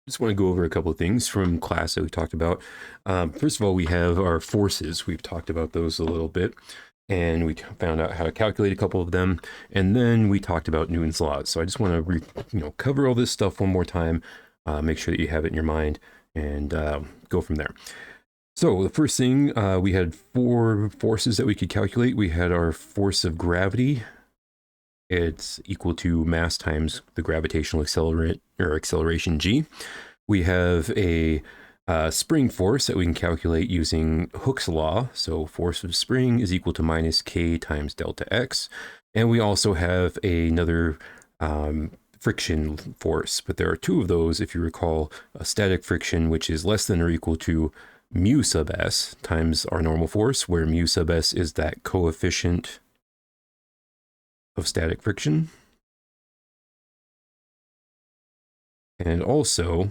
Just want to go over a couple of things from class that we talked about. First of all, we have our forces. We've talked about those a little bit, and we found out how to calculate a couple of them, and then we talked about Newton's laws. So I just want to cover all this stuff one more time, make sure that you have it in your mind, and go from there. So the first thing, we had four forces that we could calculate. We had our force of gravity. It's equal to mass times the gravitational acceleration g. We have a spring force that we can calculate using Hooke's law. So force of spring is equal to minus k times delta x. And we also have another friction force, but there are two of those. If you recall, a static friction, which is less than or equal to mu sub s times our normal force, where mu sub s is that coefficient of static friction. And also,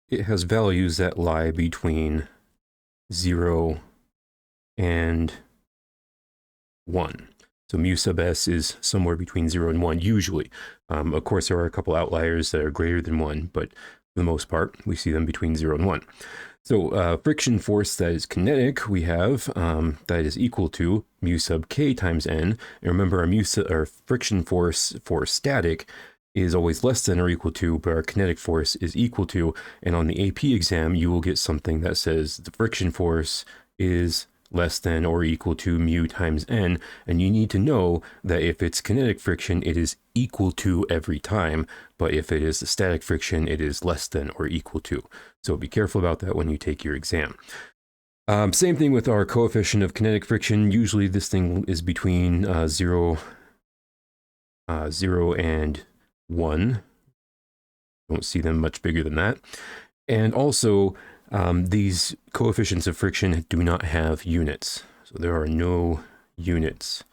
it has values that lie between 0 and 1. So mu sub s is somewhere between 0 and 1, usually. Of course, there are a couple outliers that are greater than 1, but for the most part, we see them between 0 and 1. So friction force that is kinetic, we have that is equal to mu sub k times n. And remember, our friction force for static is always less than or equal to, but our kinetic force is equal to. And on the AP exam, you will get something that says the friction force is less than or equal to mu times n, and you need to know that if it's kinetic friction, it is equal to every time, but if it is the static friction, it is less than or equal to. So be careful about that when you take your exam. Same thing with our coefficient of kinetic friction. Usually this thing is between 0 and 1. Don't see them much bigger than that. And also, these coefficients of friction do not have units. So there are no units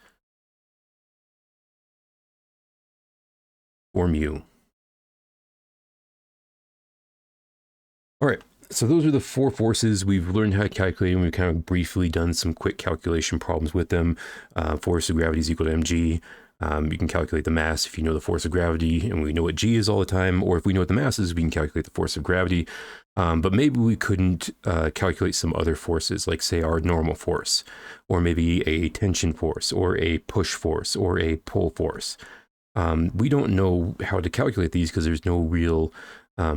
for mu. All right, so those are the four forces. We've learned how to calculate them. We've kind of briefly done some quick calculation problems with them. Force of gravity is equal to mg. You can calculate the mass if you know the force of gravity, and we know what g is all the time, or if we know what the mass is, we can calculate the force of gravity. But maybe we couldn't calculate some other forces, like say our normal force, or maybe a tension force, or a push force, or a pull force. We don't know how to calculate these because there's no real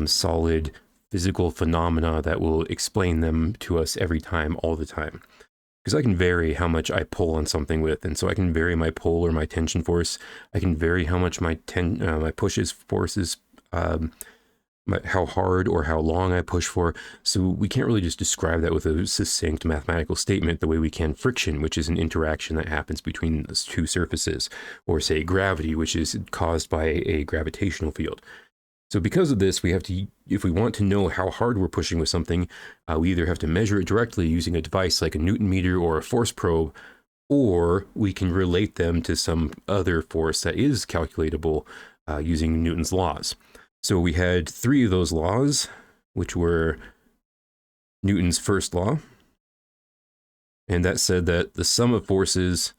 solid physical phenomena that will explain them to us every time, all the time. Because I can vary how much I pull on something with, and so I can vary my pull or my tension force. I can vary how much my push force is, how hard or how long I push for. So we can't really just describe that with a succinct mathematical statement the way we can friction, which is an interaction that happens between those two surfaces, or say gravity, which is caused by a gravitational field. So because of this, we have to, if we want to know how hard we're pushing with something, we either have to measure it directly using a device like a Newton meter or a force probe, or we can relate them to some other force that is calculatable using Newton's laws. So we had three of those laws, which were Newton's first law, and that said that the sum of forces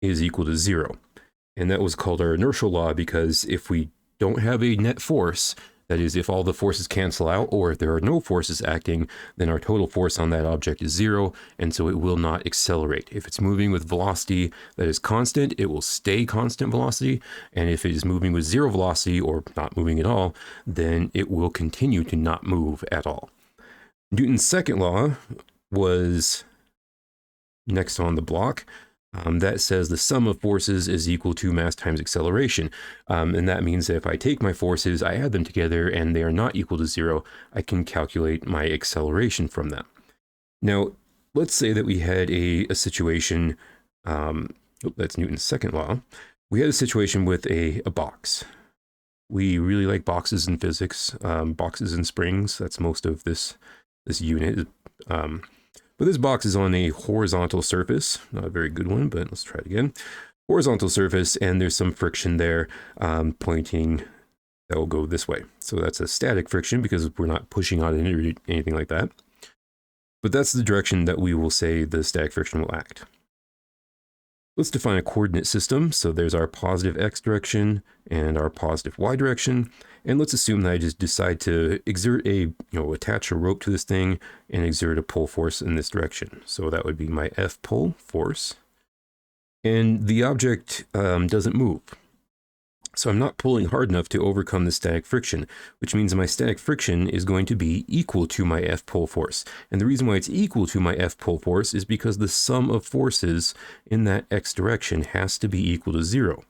is equal to 0. And that was called our inertial law because if we don't have a net force, that is, if all the forces cancel out, or if there are no forces acting, then our total force on that object is 0, and so it will not accelerate. If it's moving with velocity that is constant, it will stay constant velocity, and if it is moving with 0 velocity, or not moving at all, then it will continue to not move at all. Newton's second law was next on the block. That says the sum of forces is equal to mass times acceleration. And that means that if I take my forces, I add them together, and they are not equal to 0, I can calculate my acceleration from them. Now, let's say that we had a situation, that's Newton's second law. We had a situation with a box. We really like boxes in physics, boxes and springs. That's most of this unit. But this box is on a horizontal surface, not a very good one, but let's try it again. Horizontal surface, and there's some friction there pointing, that will go this way. So that's a static friction because we're not pushing on it or anything like that. But that's the direction that we will say the static friction will act. Let's define a coordinate system. So there's our positive x direction and our positive y direction. And let's assume that I just decide to exert attach a rope to this thing and exert a pull force in this direction. So that would be my F pull force. And the object doesn't move. So I'm not pulling hard enough to overcome the static friction, which means my static friction is going to be equal to my F pull force. And the reason why it's equal to my F pull force is because the sum of forces in that X direction has to be equal to 0.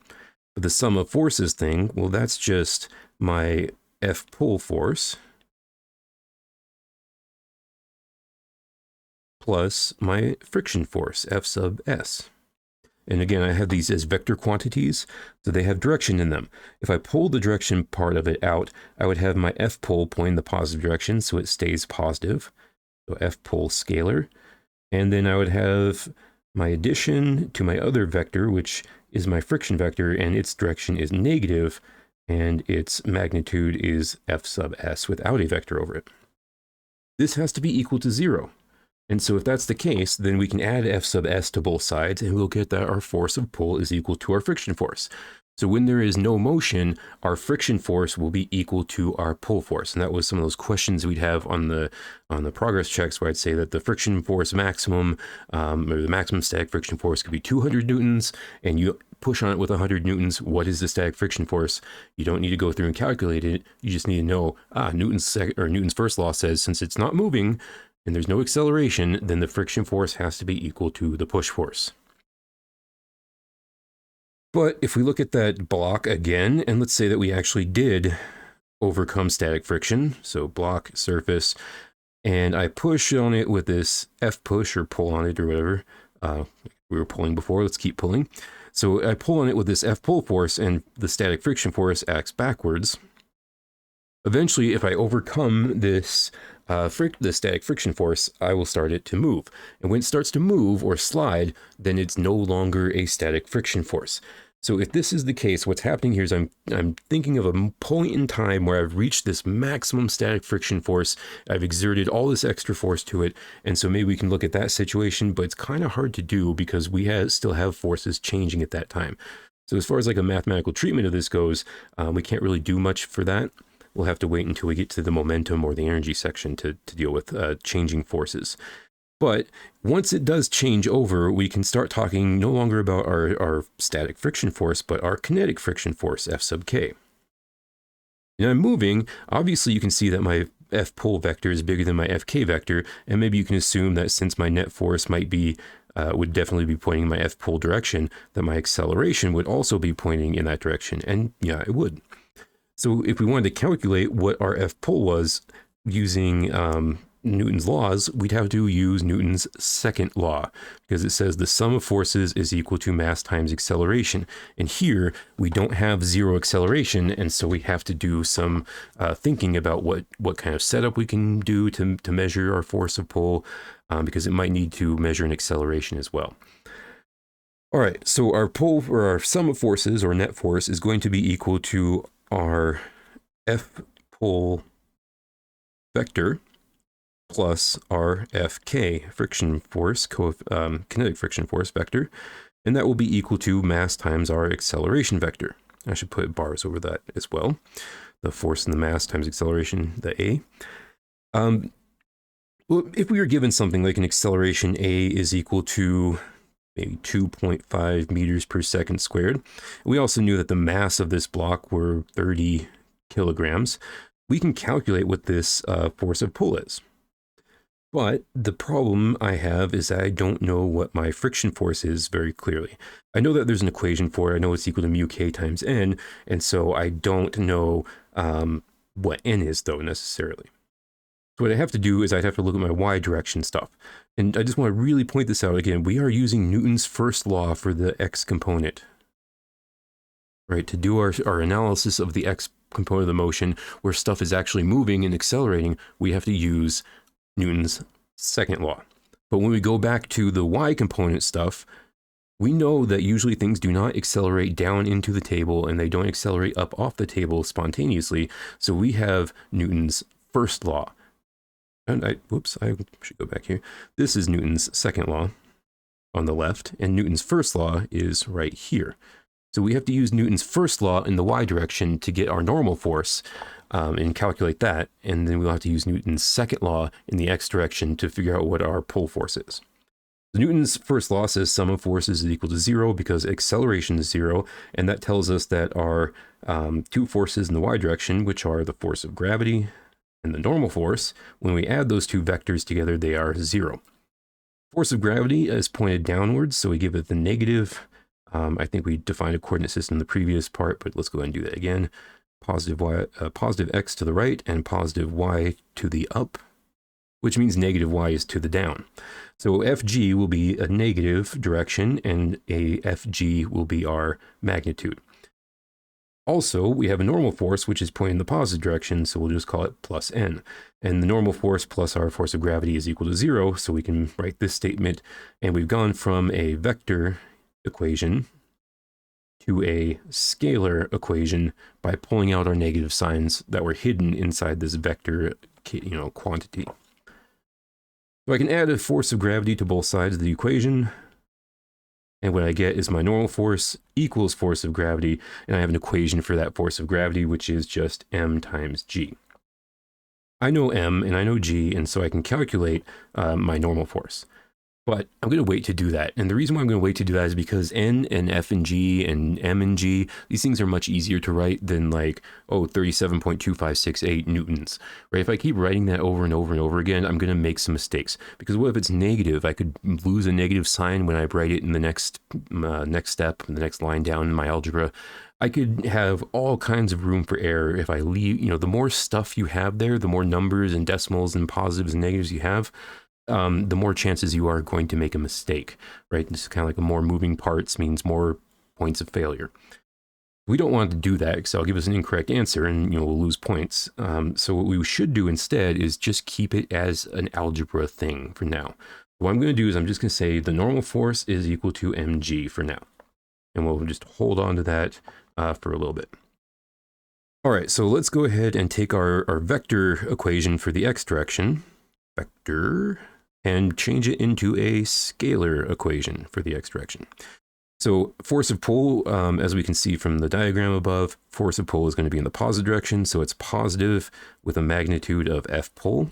But the sum of forces thing, well, that's just my F pull force plus my friction force, F sub S. And again, I have these as vector quantities, so they have direction in them. If I pull the direction part of it out, I would have my F pull pointing the positive direction, so it stays positive. So F pull scalar. And then I would have my addition to my other vector, which is my friction vector, and its direction is negative, and its magnitude is F sub S without a vector over it. This has to be equal to 0. And so if that's the case, then we can add F sub S to both sides, and we'll get that our force of pull is equal to our friction force. So when there is no motion, our friction force will be equal to our pull force. And that was some of those questions we'd have on the progress checks, where I'd say that the friction force maximum, or the maximum static friction force could be 200 newtons, and you push on it with 100 newtons. What is the static friction force? You don't need to go through and calculate it. You just need to know, Newton's first law says, since it's not moving, and there's no acceleration, then the friction force has to be equal to the push force. But if we look at that block again, and let's say that we actually did overcome static friction, so block, surface, and I push on it with this F push or pull on it or whatever. We were pulling before, let's keep pulling. So I pull on it with this F pull force, and the static friction force acts backwards. Eventually, if I overcome this the static friction force, I will start it to move. And when it starts to move or slide, then it's no longer a static friction force. So if this is the case, what's happening here is I'm thinking of a point in time where I've reached this maximum static friction force. I've exerted all this extra force to it. And so maybe we can look at that situation, but it's kind of hard to do because we still have forces changing at that time. So as far as like a mathematical treatment of this goes, we can't really do much for that. We'll have to wait until we get to the momentum or the energy section to deal with changing forces. But once it does change over, we can start talking no longer about our static friction force, but our kinetic friction force, F sub k. And I'm moving. Obviously, you can see that my F pull vector is bigger than my FK vector, and maybe you can assume that since my net force would definitely be pointing in my F pull direction, that my acceleration would also be pointing in that direction. And yeah, it would. So if we wanted to calculate what our F pull was using Newton's laws, we'd have to use Newton's second law, because it says the sum of forces is equal to mass times acceleration. And here we don't have 0 acceleration, and so we have to do some thinking about what kind of setup we can do to measure our force of pull, because it might need to measure an acceleration as well. All right, so our pull, or our sum of forces, or net force, is going to be equal to our F pull vector plus our Fk friction force, kinetic friction force vector, and that will be equal to mass times our acceleration vector. I should put bars over that as well. The force and the mass times acceleration, the A. Well, if we were given something like an acceleration A is equal to maybe 2.5 meters per second squared. We also knew that the mass of this block were 30 kilograms. We can calculate what this force of pull is. But the problem I have is that I don't know what my friction force is very clearly. I know that there's an equation for it. I know it's equal to mu k times n, and so I don't know what n is, though, necessarily. So what I have to do is I'd have to look at my y direction stuff. And I just want to really point this out again. We are using Newton's first law for the x component, right? To do our analysis of the x component of the motion, where stuff is actually moving and accelerating, we have to use Newton's second law. But when we go back to the y component stuff, we know that usually things do not accelerate down into the table, and they don't accelerate up off the table spontaneously. So we have Newton's first law. And I should go back here. This is Newton's second law on the left, and Newton's first law is right here. So we have to use Newton's first law in the y direction to get our normal force and calculate that. And then we'll have to use Newton's second law in the x direction to figure out what our pull force is. Newton's first law says sum of forces is equal to 0 because acceleration is 0, and that tells us that our two forces in the y direction, which are the force of gravity and the normal force, when we add those two vectors together, they are 0. Force of gravity is pointed downwards, so we give it the negative. I think we defined a coordinate system in the previous part, but let's go ahead and do that again. Positive x to the right and positive y to the up, which means negative y is to the down. So Fg will be a negative direction and a Fg will be our magnitude. Also, we have a normal force which is pointing in the positive direction, so we'll just call it plus n. And the normal force plus our force of gravity is equal to 0, so we can write this statement, and we've gone from a vector equation to a scalar equation by pulling out our negative signs that were hidden inside this vector, quantity. So I can add a force of gravity to both sides of the equation, and what I get is my normal force equals force of gravity, and I have an equation for that force of gravity, which is just m times g. I know m and I know g, and so I can calculate my normal force. But I'm going to wait to do that. And the reason why I'm going to wait to do that is because N and F and G and M and G, these things are much easier to write than 37.2568 newtons, right? If I keep writing that over and over and over again, I'm going to make some mistakes. Because what if it's negative? I could lose a negative sign when I write it in the next step, the next line down in my algebra. I could have all kinds of room for error if I leave, the more stuff you have there, the more numbers and decimals and positives and negatives you have, the more chances you are going to make a mistake, right? This is kind of like more moving parts means more points of failure. We don't want to do that because it'll give us an incorrect answer and we'll lose points. So what we should do instead is just keep it as an algebra thing for now. What I'm going to do is I'm just going to say the normal force is equal to mg for now. And we'll just hold on to that for a little bit. All right, so let's go ahead and take our vector equation for the x direction, vector, and change it into a scalar equation for the x direction. So force of pull, as we can see from the diagram above, force of pull is going to be in the positive direction, so it's positive with a magnitude of F pull.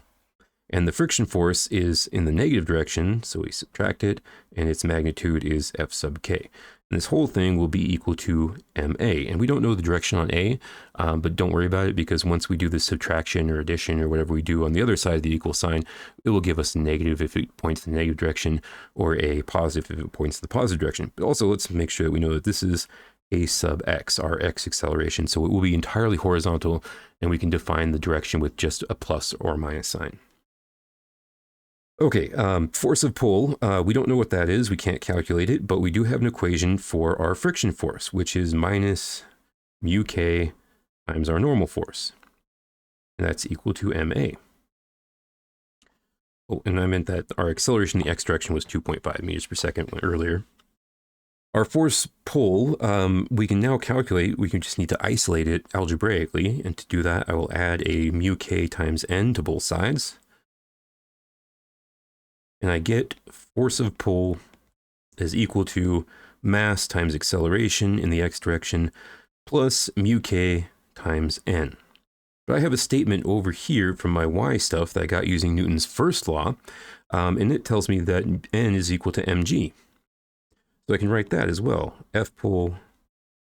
And the friction force is in the negative direction, so we subtract it, and its magnitude is F sub k. And this whole thing will be equal to ma. And we don't know the direction on a, but don't worry about it, because once we do the subtraction or addition or whatever we do on the other side of the equal sign, it will give us a negative if it points to the negative direction, or a positive if it points to the positive direction. But also let's make sure that we know that this is a sub x, our x acceleration. So it will be entirely horizontal, and we can define the direction with just a plus or minus sign. Okay, force of pull, we don't know what that is, we can't calculate it, but we do have an equation for our friction force, which is minus mu k times our normal force. And that's equal to ma. Oh, and I meant that our acceleration in the x direction was 2.5 meters per second earlier. Our force pull, we can now calculate, we can just need to isolate it algebraically, and to do that I will add a mu k times n to both sides. And I get force of pull is equal to mass times acceleration in the x direction plus mu k times n. But I have a statement over here from my y stuff that I got using Newton's first law, and it tells me that n is equal to mg. So I can write that as well. F pull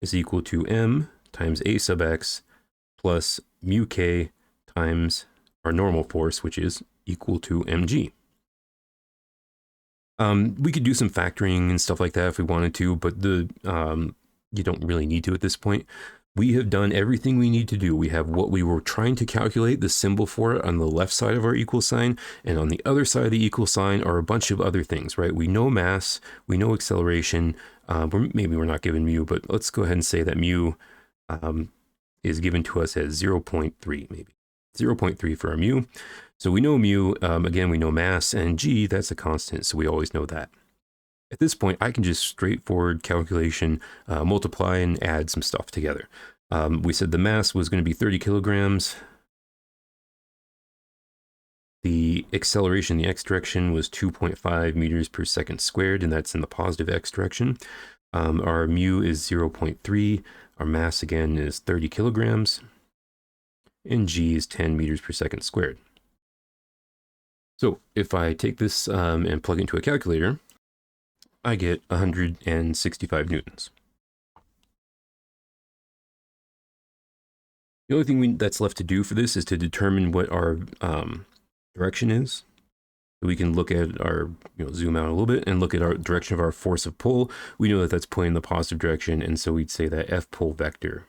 is equal to m times a sub x plus mu k times our normal force, which is equal to mg. We could do some factoring and stuff like that if we wanted to, but you don't really need to at this point. We have done everything we need to do. We have what we were trying to calculate, the symbol for it on the left side of our equal sign, and on the other side of the equal sign are a bunch of other things, right? We know mass, we know acceleration, maybe we're not given mu, but let's go ahead and say that mu is given to us as 0.3 maybe. 0.3 for our mu. So we know mu, again, we know mass, and g, that's a constant, so we always know that. At this point, I can just straightforward calculation, multiply and add some stuff together. We said the mass was going to be 30 kilograms. The acceleration in the x direction was 2.5 meters per second squared, and that's in the positive x direction. Our mu is 0.3. Our mass again is 30 kilograms. And g is 10 meters per second squared. So if I take this and plug it into a calculator, I get 165 newtons. The only thing that's left to do for this is to determine what our direction is. So we can look at our, zoom out a little bit and look at our direction of our force of pull. We know that that's pointing in the positive direction, and so we'd say that F pull vector,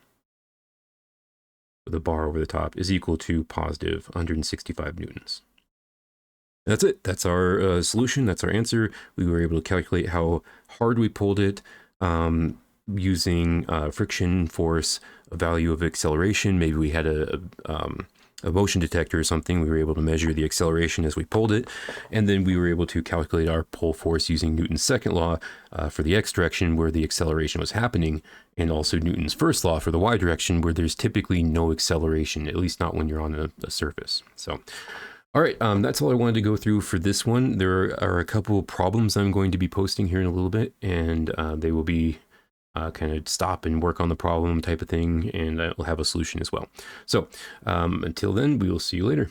with a bar over the top, is equal to positive 165 newtons. That's it. That's our solution. That's our answer. We were able to calculate how hard we pulled it using friction force, a value of acceleration. Maybe we had a motion detector or something. We were able to measure the acceleration as we pulled it. And then we were able to calculate our pull force using Newton's second law for the x direction where the acceleration was happening, and also Newton's first law for the y direction where there's typically no acceleration, at least not when you're on a surface. So all right, that's all I wanted to go through for this one. There are a couple problems I'm going to be posting here in a little bit, and they will be kind of stop and work on the problem type of thing, and I'll have a solution as well. So until then, we will see you later.